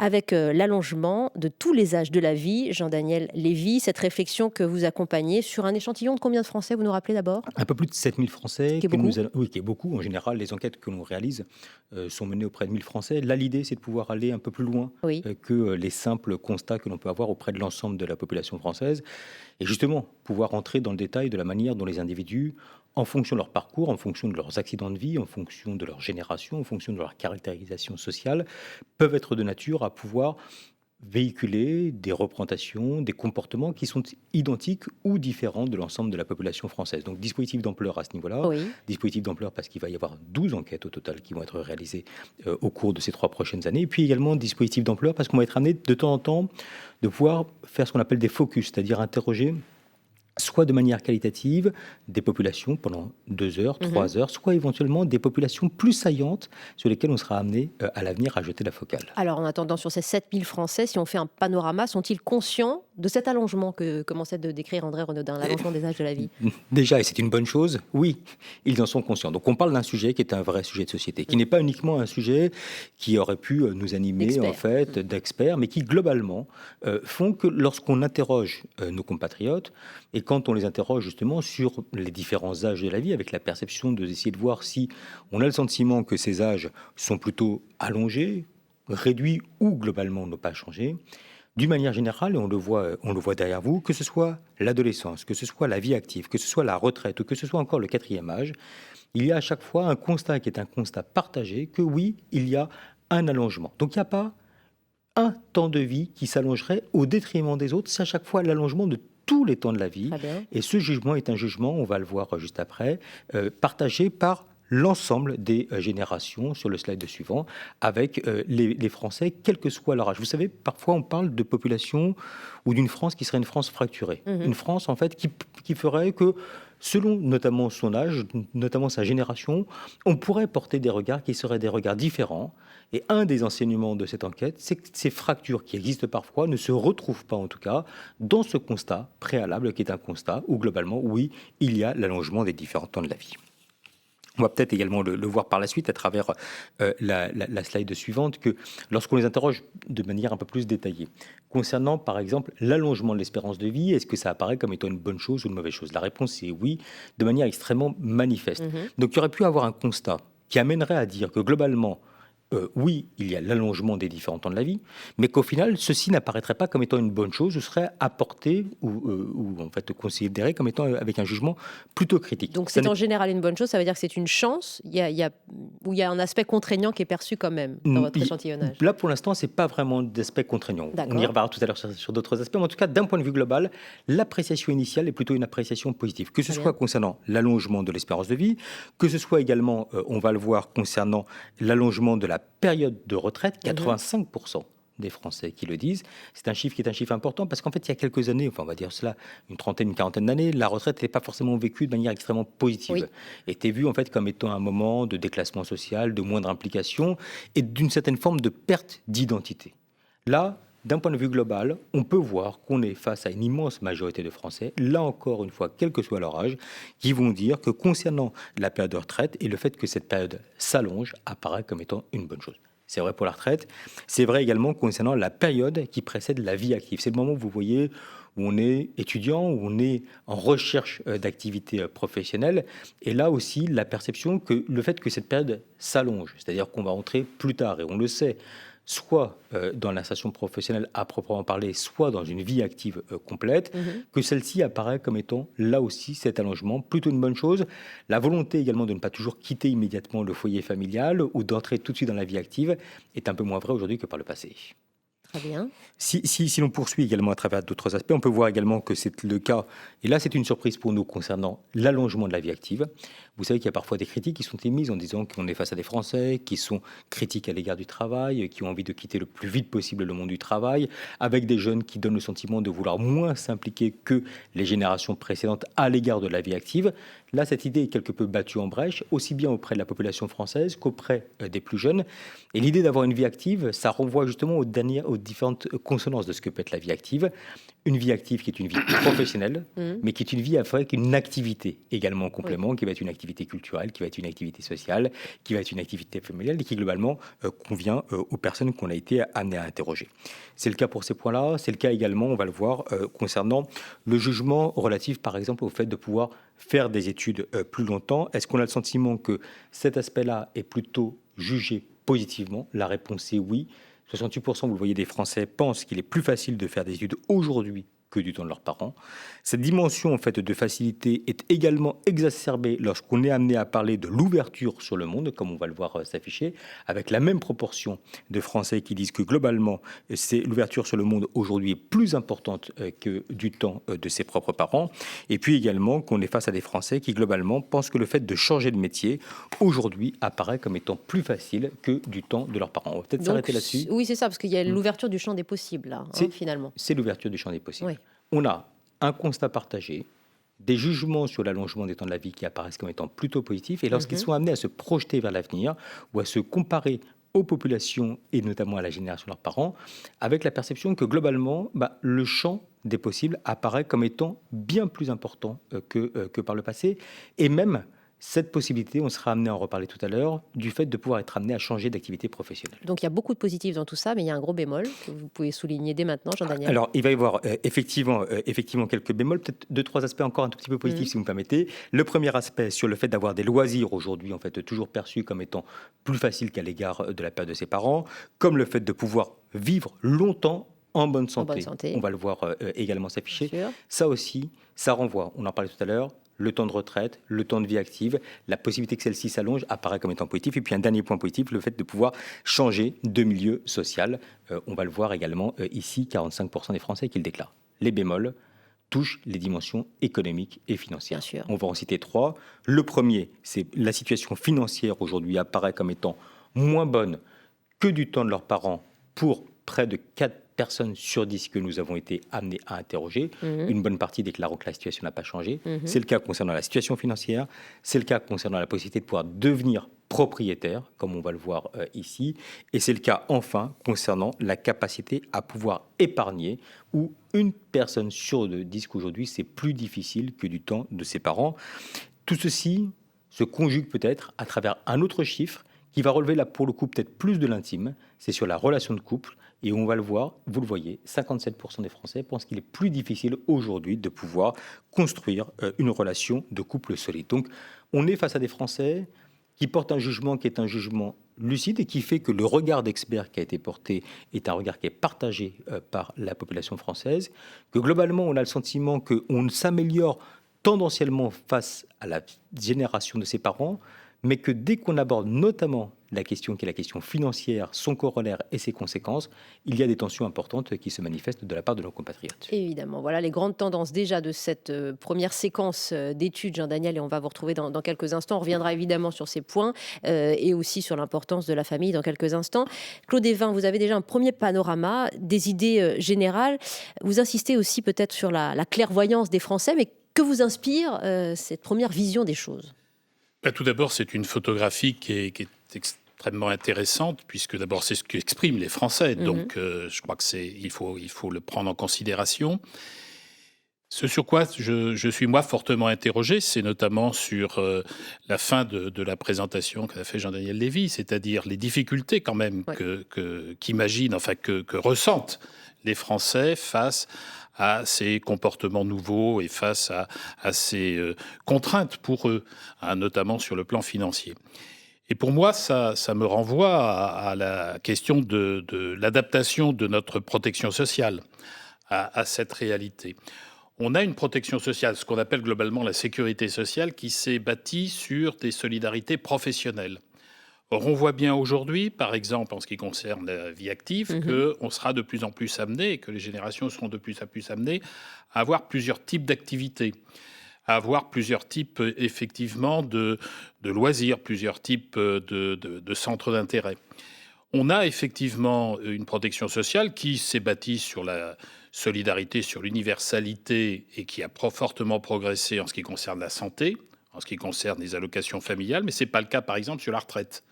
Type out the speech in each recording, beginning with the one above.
avec l'allongement de tous les âges de la vie. Jean-Daniel Lévy, cette réflexion que vous accompagnez sur un échantillon de combien de Français, vous nous rappelez d'abord? Un peu plus de 7 000 Français. Qui est beaucoup? Oui, qui est beaucoup. En général, les enquêtes que l'on réalise sont menées auprès de 1 000 Français. Là, l'idée, c'est de pouvoir aller un peu plus loin Oui. que les simples constats que l'on peut avoir auprès de l'ensemble de la population française. Et justement, pouvoir entrer dans le détail de la manière dont les individus, en fonction de leur parcours, en fonction de leurs accidents de vie, en fonction de leur génération, en fonction de leur caractérisation sociale, peuvent être de nature à pouvoir véhiculer des représentations, des comportements qui sont identiques ou différents de l'ensemble de la population française. Donc, dispositif d'ampleur à ce niveau-là, Oui. dispositif d'ampleur parce qu'il va y avoir 12 enquêtes au total qui vont être réalisées au cours de ces 3 prochaines années. Et puis également, dispositif d'ampleur parce qu'on va être amené de temps en temps de pouvoir faire ce qu'on appelle des focus, c'est-à-dire interroger soit de manière qualitative des populations pendant 2 heures, 3 heures, soit éventuellement des populations plus saillantes sur lesquelles on sera amené à l'avenir à jeter la focale. Alors, en attendant, sur ces 7000 Français, si on fait un panorama, sont-ils conscients de cet allongement que commençait de décrire André Renaudin, l'allongement des âges de la vie? Déjà, et c'est une bonne chose, oui, ils en sont conscients. Donc on parle d'un sujet qui est un vrai sujet de société, qui n'est pas uniquement un sujet qui aurait pu nous animer, D'experts. en fait, d'experts, mais qui globalement font que lorsqu'on interroge nos compatriotes, et quand on les interroge justement sur les différents âges de la vie, avec la perception d'essayer de voir si on a le sentiment que ces âges sont plutôt allongés, réduits ou globalement n'ont pas changé, d'une manière générale, et on le voit derrière vous, que ce soit l'adolescence, que ce soit la vie active, que ce soit la retraite, ou que ce soit encore le 4e âge, il y a à chaque fois un constat qui est un constat partagé, que oui, il y a un allongement. Donc il n'y a pas un temps de vie qui s'allongerait au détriment des autres, c'est à chaque fois l'allongement de tous les temps de la vie. Très bien. Et ce jugement est un jugement, on va le voir juste après, partagé par l'ensemble des générations sur le slide suivant, avec les Français, quel que soit leur âge. Vous savez, parfois on parle de population ou d'une France qui serait une France fracturée. Une France, en fait, qui ferait que, selon notamment son âge, notamment sa génération, on pourrait porter des regards qui seraient des regards différents. Et un des enseignements de cette enquête, c'est que ces fractures qui existent parfois ne se retrouvent pas, en tout cas, dans ce constat préalable qui est un constat où, globalement, oui, il y a l'allongement des différents temps de la vie. On va peut-être également le voir par la suite à travers la slide suivante, que lorsqu'on les interroge de manière un peu plus détaillée, concernant par exemple l'allongement de l'espérance de vie, est-ce que ça apparaît comme étant une bonne chose ou une mauvaise chose? La réponse est oui, de manière extrêmement manifeste. Donc il y aurait pu avoir un constat qui amènerait à dire que globalement, oui, il y a l'allongement des différents temps de la vie, mais qu'au final, ceci n'apparaîtrait pas comme étant une bonne chose, ou serait apporté ou en fait considéré comme étant avec un jugement plutôt critique. Donc Ça c'est n'est- en général une bonne chose, ça veut dire que c'est une chance, où il y a un aspect contraignant qui est perçu quand même dans votre échantillonnage. Là, pour l'instant, c'est pas vraiment d'aspect contraignant. D'accord. On y reviendra tout à l'heure sur d'autres aspects, mais en tout cas, d'un point de vue global, l'appréciation initiale est plutôt une appréciation positive, que ce Très soit bien. concernant l'allongement de l'espérance de vie, que ce soit également, on va le voir, concernant l'allongement de la période de retraite, 85% des Français qui le disent. C'est un chiffre qui est un chiffre important parce qu'en fait, il y a quelques années, enfin on va dire cela, une trentaine, une quarantaine d'années, la retraite n'était pas forcément vécue de manière extrêmement positive. Oui. Était vue en fait comme étant un moment de déclassement social, de moindre implication et d'une certaine forme de perte d'identité. Là, d'un point de vue global, on peut voir qu'on est face à une immense majorité de Français, là encore une fois, quel que soit leur âge, qui vont dire que concernant la période de retraite et le fait que cette période s'allonge apparaît comme étant une bonne chose. C'est vrai pour la retraite, c'est vrai également concernant la période qui précède la vie active. C'est le moment où vous voyez où on est étudiant, où on est en recherche d'activité professionnelle. Et là aussi, la perception que le fait que cette période s'allonge, c'est-à-dire qu'on va entrer plus tard, et on le sait, soit dans l'insertion professionnelle à proprement parler, soit dans une vie active complète, que celle-ci apparaît comme étant là aussi cet allongement, plutôt une bonne chose. La volonté également de ne pas toujours quitter immédiatement le foyer familial ou d'entrer tout de suite dans la vie active est un peu moins vrai aujourd'hui que par le passé. Très bien. Si l'on poursuit également à travers d'autres aspects, on peut voir également que c'est le cas, et là c'est une surprise pour nous concernant l'allongement de la vie active. Vous savez qu'il y a parfois des critiques qui sont émises en disant qu'on est face à des Français qui sont critiques à l'égard du travail, qui ont envie de quitter le plus vite possible le monde du travail, avec des jeunes qui donnent le sentiment de vouloir moins s'impliquer que les générations précédentes à l'égard de la vie active. Là, cette idée est quelque peu battue en brèche, aussi bien auprès de la population française qu'auprès des plus jeunes. Et l'idée d'avoir une vie active, ça renvoie justement aux différentes consonances de ce que peut être la vie active. Une vie active qui est une vie professionnelle, mais qui est une vie avec une activité également en complément, qui va être une activité culturelle, qui va être une activité sociale, qui va être une activité familiale et qui globalement convient aux personnes qu'on a été amené à interroger. C'est le cas pour ces points-là. C'est le cas également, on va le voir, concernant le jugement relatif, par exemple, au fait de pouvoir faire des études plus longtemps. Est-ce qu'on a le sentiment que cet aspect-là est plutôt jugé positivement? La réponse est oui. 68%, vous le voyez, des Français pensent qu'il est plus facile de faire des études aujourd'hui que du temps de leurs parents. Cette dimension en fait de facilité est également exacerbée lorsqu'on est amené à parler de l'ouverture sur le monde, comme on va le voir s'afficher, avec la même proportion de Français qui disent que globalement, c'est l'ouverture sur le monde aujourd'hui est plus importante que du temps de ses propres parents. Et puis également qu'on est face à des Français qui globalement pensent que le fait de changer de métier aujourd'hui apparaît comme étant plus facile que du temps de leurs parents. On va peut-être s'arrêter là-dessus. Oui, c'est ça, parce qu'il y a l'ouverture du champ des possibles, là, finalement. C'est l'ouverture du champ des possibles. Oui. On a un constat partagé, des jugements sur l'allongement des temps de la vie qui apparaissent comme étant plutôt positifs, et lorsqu'ils sont amenés à se projeter vers l'avenir ou à se comparer aux populations et notamment à la génération de leurs parents, avec la perception que globalement, le champ des possibles apparaît comme étant bien plus important que par le passé, et même cette possibilité, on sera amené à en reparler tout à l'heure, du fait de pouvoir être amené à changer d'activité professionnelle. Donc il y a beaucoup de positifs dans tout ça, mais il y a un gros bémol que vous pouvez souligner dès maintenant, Jean-Daniel. Alors, il va y avoir effectivement quelques bémols, peut-être 2-3 aspects encore un tout petit peu positifs, si vous me permettez. Le premier aspect sur le fait d'avoir des loisirs aujourd'hui, en fait, toujours perçus comme étant plus faciles qu'à l'égard de la période de ses parents, comme le fait de pouvoir vivre longtemps en bonne santé. On va le voir également s'afficher. Ça aussi, ça renvoie, on en parlait tout à l'heure, le temps de retraite, le temps de vie active, la possibilité que celle-ci s'allonge apparaît comme étant positif. Et puis un dernier point positif, le fait de pouvoir changer de milieu social. On va le voir également ici, 45% des Français qui le déclarent. Les bémols touchent les dimensions économiques et financières. Bien sûr. On va en citer 3. Le premier, c'est la situation financière aujourd'hui apparaît comme étant moins bonne que du temps de leurs parents pour près de 4 personnes sur 10 que nous avons été amenés à interroger. Une bonne partie déclarant que la situation n'a pas changé. C'est le cas concernant la situation financière, c'est le cas concernant la possibilité de pouvoir devenir propriétaire, comme on va le voir ici, et c'est le cas enfin concernant la capacité à pouvoir épargner, où une personne sur 2 dit qu'aujourd'hui c'est plus difficile que du temps de ses parents. Tout ceci se conjugue peut-être à travers un autre chiffre qui va relever là pour le coup peut-être plus de l'intime, c'est sur la relation de couple. Et on va le voir, vous le voyez, 57% des Français pensent qu'il est plus difficile aujourd'hui de pouvoir construire une relation de couple solide. Donc on est face à des Français qui portent un jugement qui est un jugement lucide et qui fait que le regard d'expert qui a été porté est un regard qui est partagé par la population française, que globalement on a le sentiment qu'on s'améliore tendanciellement face à la génération de ses parents, mais que dès qu'on aborde notamment la question qui est la question financière, son corollaire et ses conséquences, il y a des tensions importantes qui se manifestent de la part de nos compatriotes. Évidemment, voilà les grandes tendances déjà de cette première séquence d'études, Jean-Daniel, et on va vous retrouver dans quelques instants. On reviendra évidemment sur ces points et aussi sur l'importance de la famille dans quelques instants. Claude Évin, vous avez déjà un premier panorama des idées générales. Vous insistez aussi peut-être sur la clairvoyance des Français, mais que vous inspire cette première vision des choses ? Tout d'abord, c'est une photographie qui est extrêmement intéressante, puisque d'abord, c'est ce qu'expriment les Français. Donc, je crois qu'il faut le prendre en considération. Ce sur quoi je suis, moi, fortement interrogé, c'est notamment sur la fin de la présentation qu'a fait Jean-Daniel Lévy, c'est-à-dire les difficultés quand même qu'imaginent, enfin que ressentent les Français face à ces comportements nouveaux et face à ces contraintes pour eux, notamment sur le plan financier. Et pour moi, ça me renvoie à la question de l'adaptation de notre protection sociale à cette réalité. On a une protection sociale, ce qu'on appelle globalement la sécurité sociale, qui s'est bâtie sur des solidarités professionnelles. Or, on voit bien aujourd'hui, par exemple, en ce qui concerne la vie active, qu'on sera de plus en plus amené, et que les générations seront de plus en plus amenées, à avoir plusieurs types d'activités, à avoir plusieurs types, effectivement, de loisirs, plusieurs types de centres d'intérêt. On a effectivement une protection sociale qui s'est bâtie sur la solidarité, sur l'universalité, et qui a fortement progressé en ce qui concerne la santé, en ce qui concerne les allocations familiales, mais ce n'est pas le cas, par exemple, sur la retraite.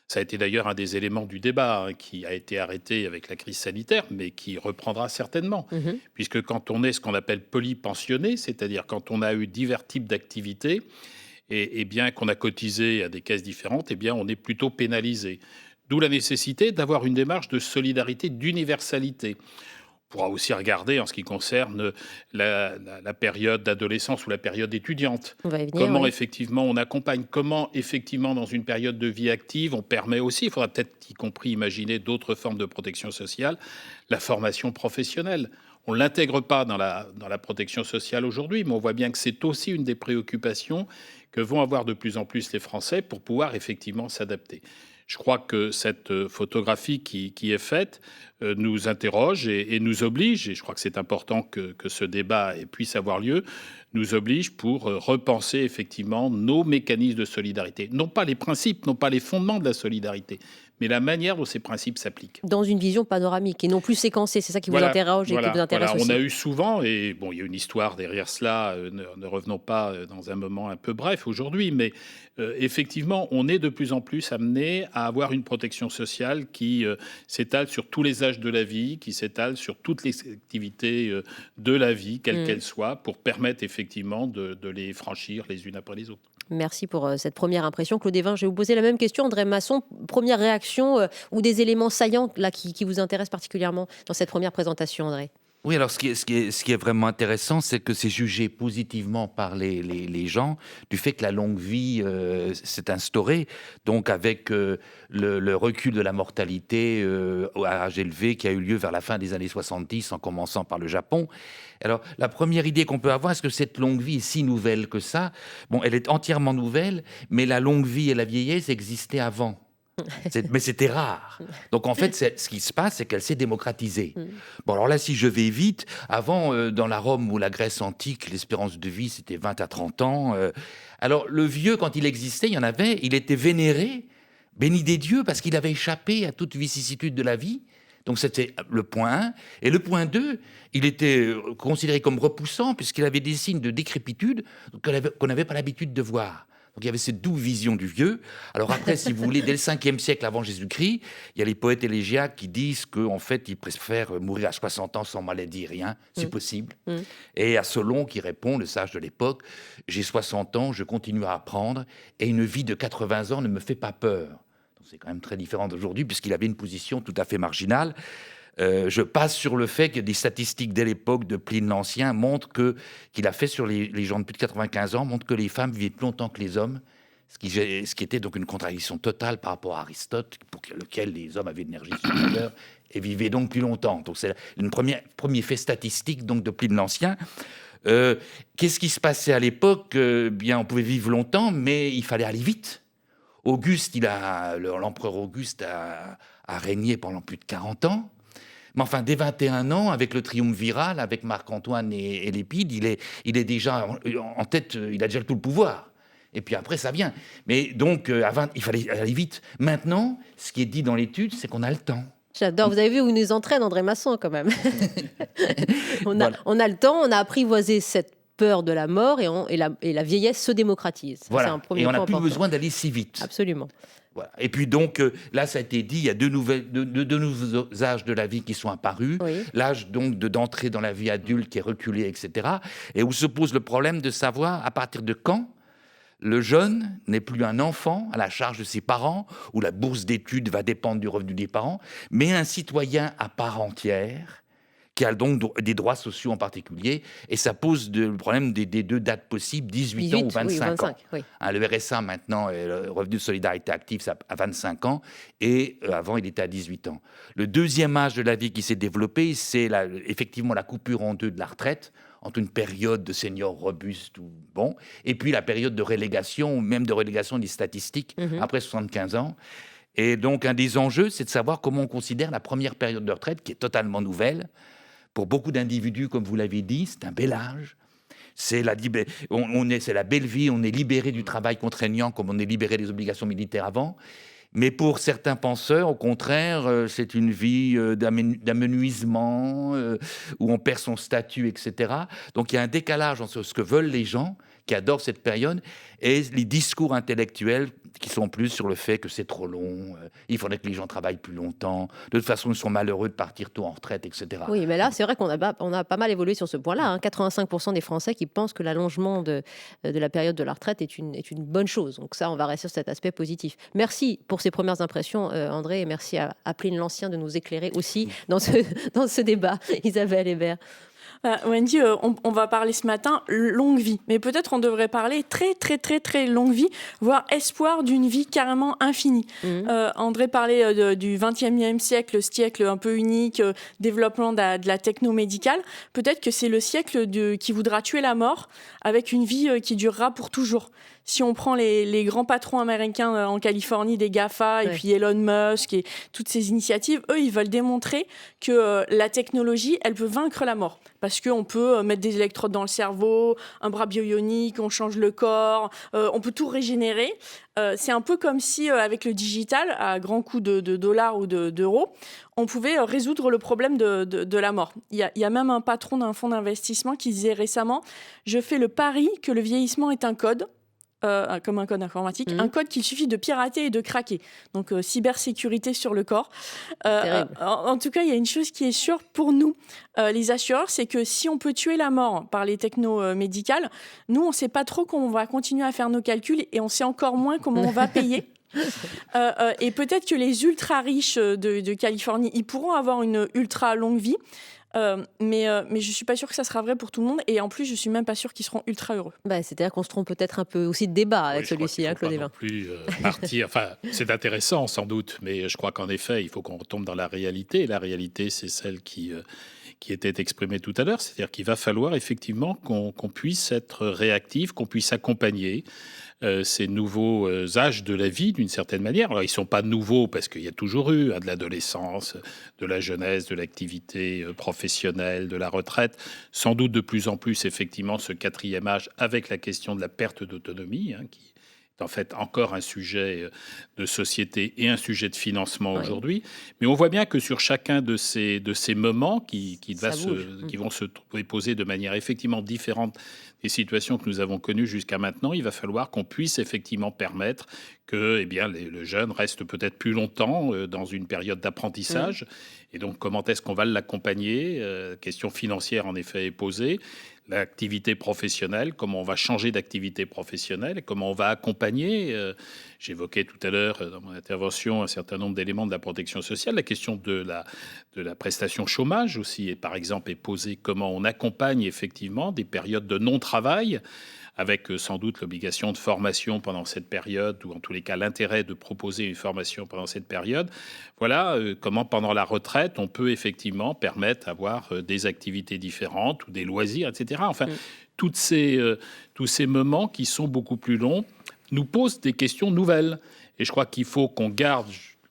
Ça a été d'ailleurs un des éléments du débat qui a été arrêté avec la crise sanitaire, mais qui reprendra certainement. Puisque quand on est ce qu'on appelle polypensionné, c'est-à-dire quand on a eu divers types d'activités, et bien qu'on a cotisé à des caisses différentes, et bien on est plutôt pénalisé. D'où la nécessité d'avoir une démarche de solidarité, d'universalité. On pourra aussi regarder en ce qui concerne la période d'adolescence ou la période étudiante. On va y venir, Comment oui. effectivement on accompagne, comment effectivement dans une période de vie active, on permet aussi, il faudra peut-être y compris imaginer d'autres formes de protection sociale, la formation professionnelle. On ne l'intègre pas dans la protection sociale aujourd'hui, mais on voit bien que c'est aussi une des préoccupations que vont avoir de plus en plus les Français pour pouvoir effectivement s'adapter. Je crois que cette photographie qui est faite nous interroge et nous oblige, et je crois que c'est important que ce débat puisse avoir lieu, nous oblige pour repenser effectivement nos mécanismes de solidarité. Non pas les principes, non pas les fondements de la solidarité, mais la manière dont ces principes s'appliquent. Dans une vision panoramique et non plus séquencée, c'est ça qui vous interroge et qui vous intéresse aussi. On a eu souvent, et bon, il y a une histoire derrière cela, ne revenons pas dans un moment un peu bref aujourd'hui, mais effectivement, on est de plus en plus amené à avoir une protection sociale qui s'étale sur tous les âges de la vie, qui s'étale sur toutes les activités de la vie, quelles qu'elles soient, pour permettre effectivement de les franchir les unes après les autres. Merci pour cette première impression. Claude Évin, je vais vous poser la même question. André Masson, première réaction ou des éléments saillants là, qui vous intéressent particulièrement dans cette première présentation, André? Oui, alors ce qui est vraiment intéressant, c'est que c'est jugé positivement par les gens du fait que la longue vie s'est instaurée, donc avec le recul de la mortalité à âge élevé qui a eu lieu vers la fin des années 70, en commençant par le Japon. Alors, la première idée qu'on peut avoir, est-ce que cette longue vie est si nouvelle que ça? Bon, elle est entièrement nouvelle, mais la longue vie et la vieillesse existaient avant. Mais c'était rare. Donc en fait, ce qui se passe, c'est qu'elle s'est démocratisée. Bon, alors là, si je vais vite, avant, dans la Rome ou la Grèce antique, l'espérance de vie, c'était 20 à 30 ans. Alors le vieux, quand il existait, il y en avait, il était vénéré, béni des dieux, parce qu'il avait échappé à toute vicissitude de la vie. Donc c'était le point 1. Et le point 2, il était considéré comme repoussant, puisqu'il avait des signes de décrépitude qu'on n'avait pas l'habitude de voir. Donc il y avait cette double vision du vieux. Alors après, si vous voulez, dès le 5e siècle avant Jésus-Christ, il y a les poètes élégiaques qui disent qu'en fait, ils préfèrent mourir à 60 ans sans maladie, rien, c'est possible. Et à Solon qui répond, le sage de l'époque, « J'ai 60 ans, je continue à apprendre, et une vie de 80 ans ne me fait pas peur. » Donc c'est quand même très différent d'aujourd'hui, puisqu'il avait une position tout à fait marginale. Je passe sur le fait que des statistiques dès l'époque de Pline l'Ancien montrent qu'il a fait sur les gens de plus de 95 ans, montrent que les femmes vivaient plus longtemps que les hommes, ce qui était donc une contradiction totale par rapport à Aristote, pour lequel les hommes avaient une énergie supérieure et vivaient donc plus longtemps. Donc c'est un premier fait statistique donc de Pline l'Ancien. Qu'est-ce qui se passait à l'époque? Bien, on pouvait vivre longtemps, mais il fallait aller vite. L'empereur Auguste a régné pendant plus de 40 ans. Mais enfin, dès 21 ans, avec le triumviral, avec Marc-Antoine et Lépide, il est déjà en tête, il a déjà tout le pouvoir. Et puis après, ça vient. Mais donc, il fallait aller vite. Maintenant, ce qui est dit dans l'étude, c'est qu'on a le temps. J'adore, vous avez vu où il nous entraîne André Masson quand même. On a le temps, on a apprivoisé cette peur de la mort et la vieillesse se démocratise. Ça, voilà, c'est un premier et on n'a point plus important. besoin d'aller si vite. Absolument. Voilà. Et puis donc, là, ça a été dit, il y a deux nouveaux âges de la vie qui sont apparus. Oui. L'âge donc d'entrer dans la vie adulte qui est reculé, etc. Et où se pose le problème de savoir à partir de quand le jeune n'est plus un enfant à la charge de ses parents, où la bourse d'études va dépendre du revenu des parents, mais un citoyen à part entière, qui a donc des droits sociaux en particulier, et ça pose le problème des deux dates possibles, 18 ans ou 25 ans. Oui. Le RSA maintenant, le revenu de solidarité active, c'est à 25 ans, et avant il était à 18 ans. Le deuxième âge de la vie qui s'est développé, c'est effectivement la coupure en deux de la retraite, entre une période de senior robuste et puis la période de relégation, ou même de relégation des statistiques, après 75 ans. Et donc un des enjeux, c'est de savoir comment on considère la première période de retraite, qui est totalement nouvelle. Pour beaucoup d'individus, comme vous l'avez dit, c'est un bel âge. C'est la belle vie, on est libéré du travail contraignant comme on est libéré des obligations militaires avant. Mais pour certains penseurs, au contraire, c'est une vie d'amenuisement, où on perd son statut, etc. Donc il y a un décalage entre ce que veulent les gens, qui adorent cette période, et les discours intellectuels qui sont plus sur le fait que c'est trop long, il faudrait que les gens travaillent plus longtemps, de toute façon ils sont malheureux de partir tôt en retraite, etc. Oui, mais là, c'est vrai qu'on a pas mal évolué sur ce point-là. 85% des Français qui pensent que l'allongement de la période de la retraite est une bonne chose. Donc ça, on va rester sur cet aspect positif. Merci pour ces premières impressions, André, et merci à Pline l'Ancien de nous éclairer aussi dans ce débat. Isabelle Hébert. Wendy, on va parler ce matin longue vie, mais peut-être on devrait parler très très très très longue vie, voire espoir d'une vie carrément infinie. André parlait du XXe siècle un peu unique, développement de la techno-médicale. Peut-être que c'est le siècle qui voudra tuer la mort avec une vie qui durera pour toujours. Si on prend les grands patrons américains en Californie, des GAFA, et puis Elon Musk et toutes ces initiatives, eux, ils veulent démontrer que la technologie, elle peut vaincre la mort. Parce qu'on peut mettre des électrodes dans le cerveau, un bras bionique, on change le corps, on peut tout régénérer. C'est un peu comme si, avec le digital, à grands coups de dollars ou d'euros, on pouvait résoudre le problème de la mort. Il y a même un patron d'un fonds d'investissement qui disait récemment « Je fais le pari que le vieillissement est un code ». Comme un code informatique, un code qu'il suffit de pirater et de craquer. Donc, cybersécurité sur le corps. En tout cas, il y a une chose qui est sûre pour nous, les assureurs, c'est que si on peut tuer la mort par les techno-médicales, nous, on ne sait pas trop comment on va continuer à faire nos calculs et on sait encore moins comment on va payer. Et peut-être que les ultra-riches de Californie, ils pourront avoir une ultra-longue vie. Mais je ne suis pas sûre que ça sera vrai pour tout le monde. Et en plus, je ne suis même pas sûre qu'ils seront ultra heureux. C'est-à-dire qu'on se trompe peut-être un peu aussi de débat avec celui-ci, Claude Évin. Plus partir. Enfin, c'est intéressant sans doute, mais je crois qu'en effet, il faut qu'on retombe dans la réalité. Et la réalité, c'est celle qui était exprimée tout à l'heure. C'est-à-dire qu'il va falloir effectivement qu'on puisse être réactif, qu'on puisse accompagner ces nouveaux âges de la vie d'une certaine manière. Alors, ils ne sont pas nouveaux parce qu'il y a toujours eu de l'adolescence, de la jeunesse, de l'activité professionnelle, de la retraite. Sans doute de plus en plus, effectivement, ce quatrième âge avec la question de la perte d'autonomie, qui est en fait encore un sujet de société et un sujet de financement aujourd'hui. Mais on voit bien que sur chacun de ces moments qui vont se poser de manière effectivement différente des situations que nous avons connues jusqu'à maintenant, il va falloir qu'on puisse effectivement permettre que le jeune reste peut-être plus longtemps dans une période d'apprentissage. Et donc, comment est-ce qu'on va l'accompagner ? Question financière, en effet, est posée. L'activité professionnelle, comment on va changer d'activité professionnelle, et comment on va accompagner. J'évoquais tout à l'heure dans mon intervention un certain nombre d'éléments de la protection sociale. La question de la prestation chômage aussi, et par exemple, est posée. Comment on accompagne effectivement des périodes de non-travail, avec sans doute l'obligation de formation pendant cette période, ou en tous les cas l'intérêt de proposer une formation pendant cette période. Voilà comment pendant la retraite, on peut effectivement permettre d'avoir des activités différentes ou des loisirs, etc. Enfin, tous ces moments qui sont beaucoup plus longs nous posent des questions nouvelles. Et je crois qu'il faut qu'on garde,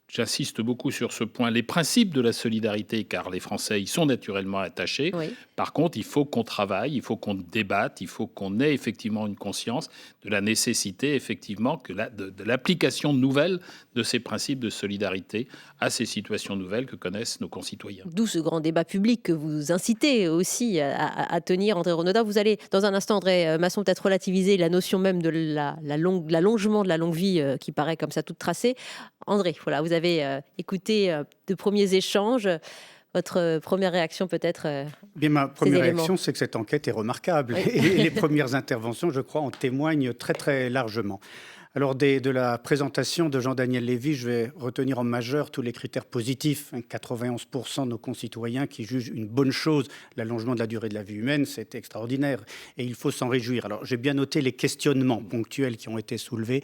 j'insiste beaucoup sur ce point, les principes de la solidarité, car les Français y sont naturellement attachés. Oui. Par contre, il faut qu'on travaille, il faut qu'on débatte, il faut qu'on ait effectivement une conscience de la nécessité, effectivement, de l'application nouvelle de ces principes de solidarité à ces situations nouvelles que connaissent nos concitoyens. D'où ce grand débat public que vous incitez aussi à tenir, André Renaudin. Vous allez, dans un instant, André Masson, peut-être relativiser la notion même de l'allongement de la longue vie qui paraît comme ça toute tracée. André, voilà, vous avez écouté de premiers échanges. Votre première réaction peut-être Ma première réaction, c'est que cette enquête est remarquable. Oui. Et les premières interventions, je crois, en témoignent très, très largement. Alors, de la présentation de Jean-Daniel Lévy, je vais retenir en majeur tous les critères positifs. 91% de nos concitoyens qui jugent une bonne chose l'allongement de la durée de la vie humaine, c'est extraordinaire. Et il faut s'en réjouir. Alors, j'ai bien noté les questionnements ponctuels qui ont été soulevés,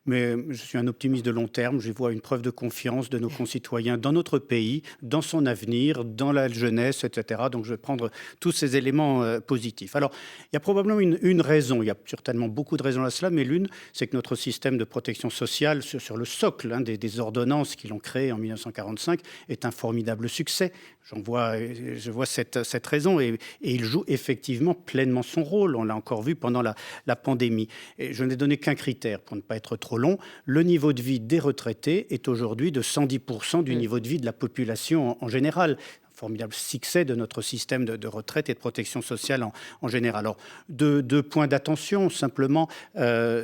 mais je suis un optimiste de long terme. Je vois une preuve de confiance de nos concitoyens dans notre pays, dans son avenir, dans la jeunesse, etc. Donc, je vais prendre tous ces éléments positifs. Alors, il y a probablement une raison. Il y a certainement beaucoup de raisons à cela, mais l'une, c'est que notre système de protection sociale sur le socle des ordonnances qui l'ont créé en 1945 est un formidable succès. Je vois cette raison et il joue effectivement pleinement son rôle. On l'a encore vu pendant la pandémie. Et je n'ai donné qu'un critère pour ne pas être trop long. Le niveau de vie des retraités est aujourd'hui de 110% du niveau de vie de la population en général. formidable succès de notre système de retraite et de protection sociale en général. Alors, deux points d'attention, simplement,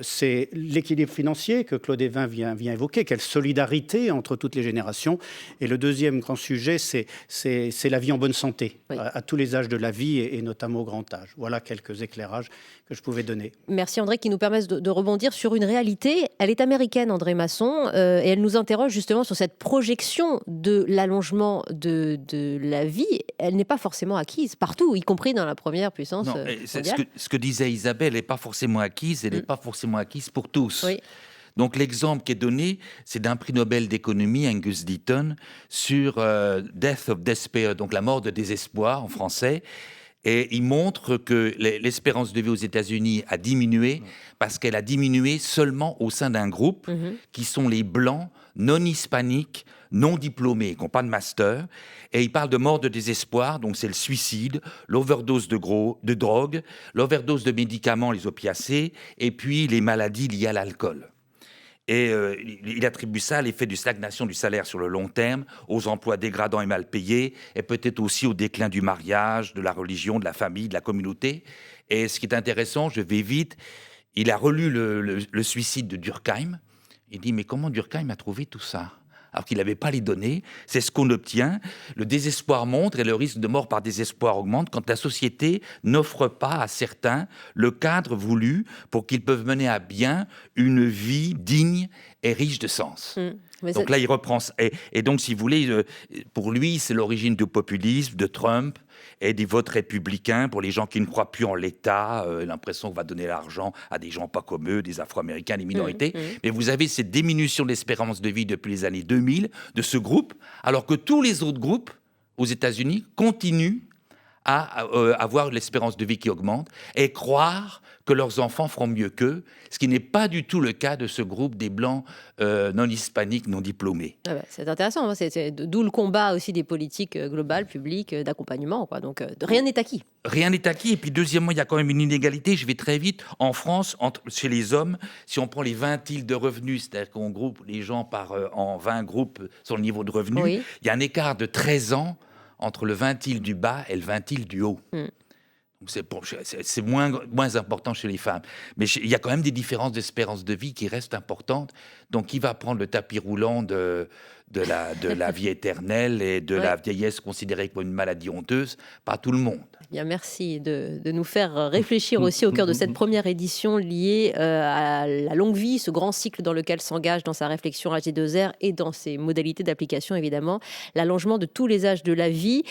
c'est l'équilibre financier que Claude Évin vient évoquer, quelle solidarité entre toutes les générations. Et le deuxième grand sujet, c'est la vie en bonne santé, oui, à tous les âges de la vie et notamment au grand âge. Voilà quelques éclairages que je pouvais donner. Merci André, qui nous permettent de rebondir sur une réalité. Elle est américaine, André Masson, et elle nous interroge justement sur cette projection de l'allongement de la vie. Elle n'est pas forcément acquise partout, y compris dans la première puissance mondiale. Ce que disait Isabelle n'est pas forcément acquise, elle n'est pas forcément acquise pour tous. Oui. Donc l'exemple qui est donné, c'est d'un prix Nobel d'économie, Angus Deaton, sur Death of Despair, donc la mort de désespoir en français. Et il montre que l'espérance de vie aux États-Unis a diminué parce qu'elle a diminué seulement au sein d'un groupe qui sont les Blancs non hispaniques, non diplômés, qui n'ont pas de master. Et il parle de mort de désespoir, donc c'est le suicide, l'overdose de drogue, l'overdose de médicaments, les opiacés, et puis les maladies liées à l'alcool. Et il attribue ça à l'effet de stagnation du salaire sur le long terme, aux emplois dégradants et mal payés, et peut-être aussi au déclin du mariage, de la religion, de la famille, de la communauté. Et ce qui est intéressant, je vais vite, il a relu le suicide de Durkheim. Il dit, mais comment Durkheim a trouvé tout ça ? Alors qu'il n'avait pas les données, c'est ce qu'on obtient. Le désespoir monte et le risque de mort par désespoir augmente quand la société n'offre pas à certains le cadre voulu pour qu'ils peuvent mener à bien une vie digne et riche de sens. Donc là, il reprend. Et donc, si vous voulez, pour lui, c'est l'origine du populisme, de Trump et des votes républicains pour les gens qui ne croient plus en l'État, l'impression qu'on va donner l'argent à des gens pas comme eux, des Afro-Américains, des minorités. Mais vous avez cette diminution de l'espérance de vie depuis les années 2000 de ce groupe, alors que tous les autres groupes aux États-Unis continuent à avoir l'espérance de vie qui augmente et croire que leurs enfants feront mieux qu'eux, ce qui n'est pas du tout le cas de ce groupe des Blancs non hispaniques, non diplômés. Ah bah, c'est intéressant, c'est d'où le combat aussi des politiques globales, publiques, d'accompagnement. Donc rien n'est acquis. Rien n'est acquis. Et puis deuxièmement, il y a quand même une inégalité, je vais très vite, en France, chez les hommes, si on prend les 20 de revenus, c'est-à-dire qu'on groupe les gens en 20 groupes sur le niveau de revenus, oui, il y a un écart de 13 ans entre le 20 du bas et le 20 du haut. C'est moins important chez les femmes. Mais il y a quand même des différences d'espérance de vie qui restent importantes. Donc, qui va prendre le tapis roulant de la vie éternelle et de la vieillesse considérée comme une maladie honteuse? Pas tout le monde. Bien, merci de nous faire réfléchir aussi au cœur de cette première édition liée à la longue vie, ce grand cycle dans lequel s'engage dans sa réflexion AG2R et dans ses modalités d'application, évidemment, l'allongement de tous les âges de la vie.